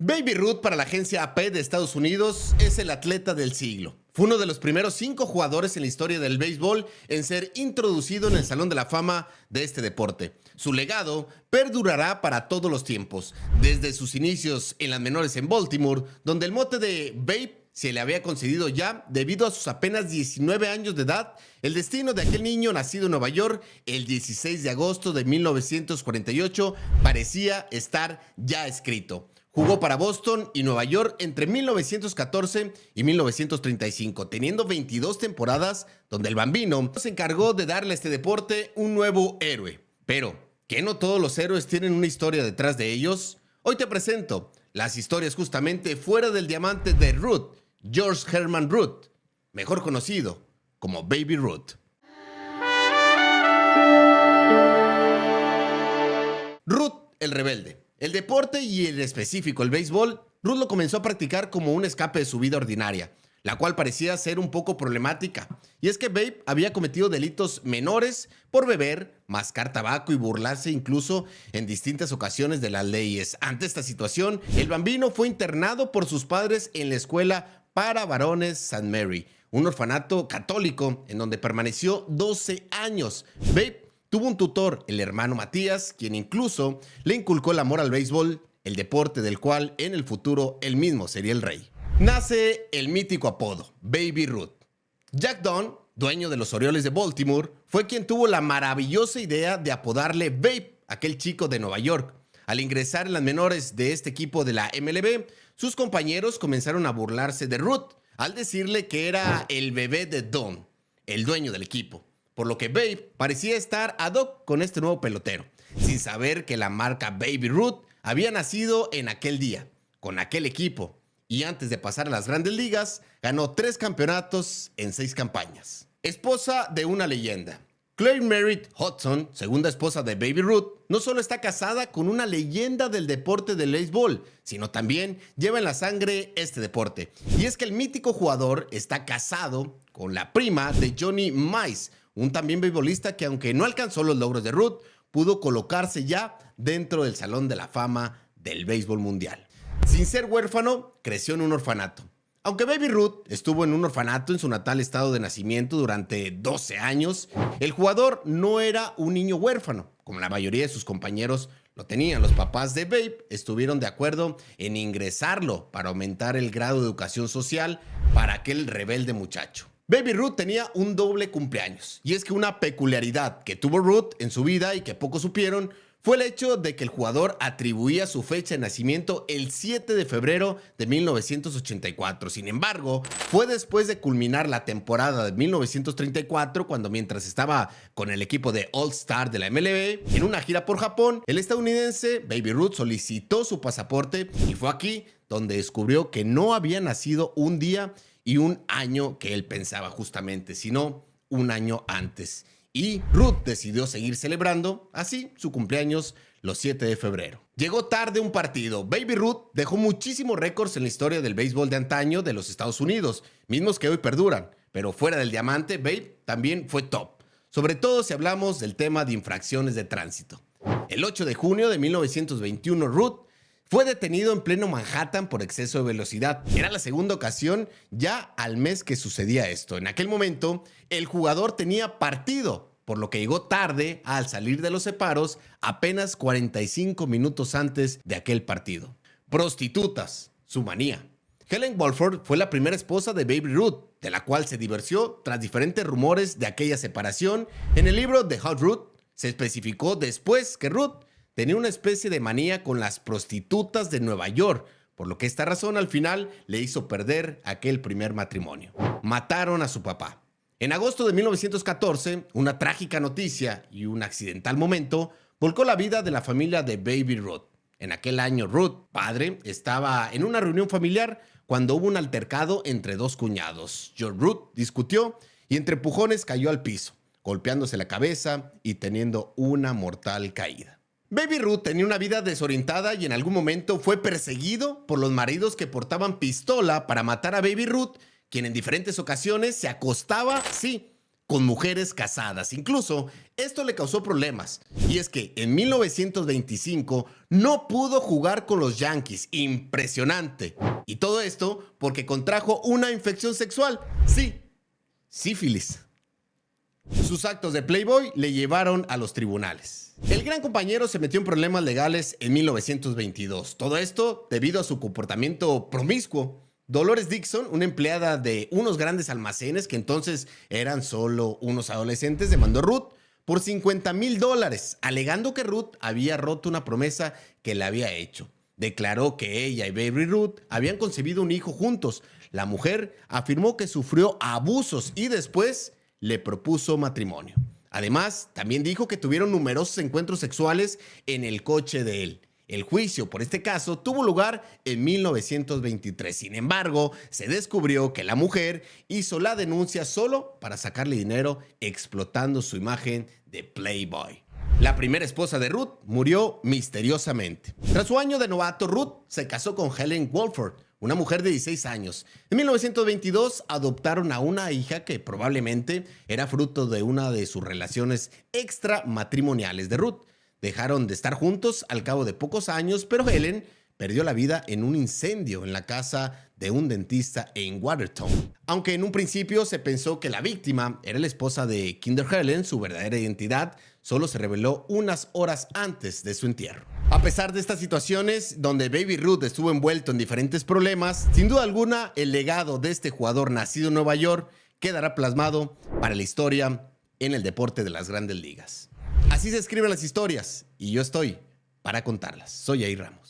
Baby Ruth para la agencia AP de Estados Unidos es el atleta del siglo. Fue uno de los primeros 5 jugadores en la historia del béisbol en ser introducido en el Salón de la Fama de este deporte. Su legado perdurará para todos los tiempos, desde sus inicios en las menores en Baltimore, donde el mote de Babe se le había concedido ya debido a sus apenas 19 años de edad. El destino de aquel niño nacido en Nueva York el 16 de agosto de 1948 parecía estar ya escrito. Jugó para Boston y Nueva York entre 1914 y 1935, teniendo 22 temporadas donde el Bambino se encargó de darle a este deporte un nuevo héroe. Pero, ¿qué no todos los héroes tienen una historia detrás de ellos? Hoy te presento las historias justamente fuera del diamante de Ruth, George Herman Ruth, mejor conocido como Baby Ruth. Ruth el rebelde. El deporte y en específico el béisbol, Ruth lo comenzó a practicar como un escape de su vida ordinaria, la cual parecía ser un poco problemática. Y es que Babe había cometido delitos menores por beber, mascar tabaco y burlarse incluso en distintas ocasiones de las leyes. Ante esta situación, el Bambino fue internado por sus padres en la escuela para varones St. Mary, un orfanato católico en donde permaneció 12 años. Babe tuvo un tutor, el hermano Matías, quien incluso le inculcó el amor al béisbol, el deporte del cual en el futuro él mismo sería el rey. Nace el mítico apodo, Baby Ruth. Jack Dunn, dueño de los Orioles de Baltimore, fue quien tuvo la maravillosa idea de apodarle Babe, aquel chico de Nueva York. Al ingresar en las menores de este equipo de la MLB, sus compañeros comenzaron a burlarse de Ruth, al decirle que era el bebé de Dunn, el dueño del equipo. Por lo que Babe parecía estar ad hoc con este nuevo pelotero, sin saber que la marca Baby Ruth había nacido en aquel día, con aquel equipo, y antes de pasar a las grandes ligas, ganó 3 campeonatos en 6 campañas. Esposa de una leyenda. Claire Merritt Hudson, segunda esposa de Baby Ruth, no solo está casada con una leyenda del deporte del béisbol, sino también lleva en la sangre este deporte. Y es que el mítico jugador está casado con la prima de Johnny Mize, un también beisbolista que, aunque no alcanzó los logros de Ruth, pudo colocarse ya dentro del Salón de la Fama del béisbol mundial. Sin ser huérfano, creció en un orfanato. Aunque Baby Ruth estuvo en un orfanato en su natal estado de nacimiento durante 12 años, el jugador no era un niño huérfano, como la mayoría de sus compañeros lo tenían. Los papás de Babe estuvieron de acuerdo en ingresarlo para aumentar el grado de educación social para aquel rebelde muchacho. Baby Ruth tenía un doble cumpleaños, y es que una peculiaridad que tuvo Ruth en su vida y que pocos supieron fue el hecho de que el jugador atribuía su fecha de nacimiento el 7 de febrero de 1984. Sin embargo, fue después de culminar la temporada de 1934 cuando, mientras estaba con el equipo de All-Star de la MLB en una gira por Japón, el estadounidense Baby Ruth solicitó su pasaporte, y fue aquí donde descubrió que no había nacido un día y un año que él pensaba justamente, sino un año antes. Y Ruth decidió seguir celebrando así su cumpleaños los 7 de febrero. Llegó tarde un partido. Baby Ruth dejó muchísimos récords en la historia del béisbol de antaño de los Estados Unidos, mismos que hoy perduran. Pero fuera del diamante, Babe también fue top, sobre todo si hablamos del tema de infracciones de tránsito. El 8 de junio de 1921, Ruth fue detenido en pleno Manhattan por exceso de velocidad. Era la segunda ocasión ya al mes que sucedía esto. En aquel momento, el jugador tenía partido, por lo que llegó tarde al salir de los separos apenas 45 minutos antes de aquel partido. Prostitutas, su manía. Helen Walford fue la primera esposa de Baby Ruth, de la cual se divorció tras diferentes rumores de aquella separación. En el libro The Hot Ruth se especificó después que Ruth tenía una especie de manía con las prostitutas de Nueva York, por lo que esta razón al final le hizo perder aquel primer matrimonio. Mataron a su papá. En agosto de 1914, una trágica noticia y un accidental momento volcó la vida de la familia de Baby Ruth. En aquel año, Ruth, padre, estaba en una reunión familiar cuando hubo un altercado entre 2 cuñados. George Ruth discutió y entre empujones cayó al piso, golpeándose la cabeza y teniendo una mortal caída. Baby Ruth tenía una vida desorientada y en algún momento fue perseguido por los maridos que portaban pistola para matar a Baby Ruth, quien en diferentes ocasiones se acostaba, sí, con mujeres casadas. Incluso esto le causó problemas. Y es que en 1925 no pudo jugar con los Yankees. Impresionante. Y todo esto porque contrajo una infección sexual. Sí, sífilis. Sus actos de playboy le llevaron a los tribunales. El gran compañero se metió en problemas legales en 1922. Todo esto debido a su comportamiento promiscuo. Dolores Dixon, una empleada de unos grandes almacenes que entonces eran solo unos adolescentes, demandó a Ruth por $50,000, alegando que Ruth había roto una promesa que le había hecho. Declaró que ella y Baby Ruth habían concebido un hijo juntos. La mujer afirmó que sufrió abusos y después le propuso matrimonio. Además, también dijo que tuvieron numerosos encuentros sexuales en el coche de él. El juicio por este caso tuvo lugar en 1923. Sin embargo, se descubrió que la mujer hizo la denuncia solo para sacarle dinero explotando su imagen de Playboy. La primera esposa de Ruth murió misteriosamente. Tras su año de novato, Ruth se casó con Helen Wolford, una mujer de 16 años. En 1922 adoptaron a una hija que probablemente era fruto de una de sus relaciones extramatrimoniales de Ruth. Dejaron de estar juntos al cabo de pocos años, pero Helen perdió la vida en un incendio en la casa de un dentista en Watertown. Aunque en un principio se pensó que la víctima era la esposa de Kinder Helen, su verdadera identidad solo se reveló unas horas antes de su entierro. A pesar de estas situaciones, donde Baby Ruth estuvo envuelto en diferentes problemas, sin duda alguna el legado de este jugador nacido en Nueva York quedará plasmado para la historia en el deporte de las grandes ligas. Así se escriben las historias y yo estoy para contarlas. Soy Jair Ramos.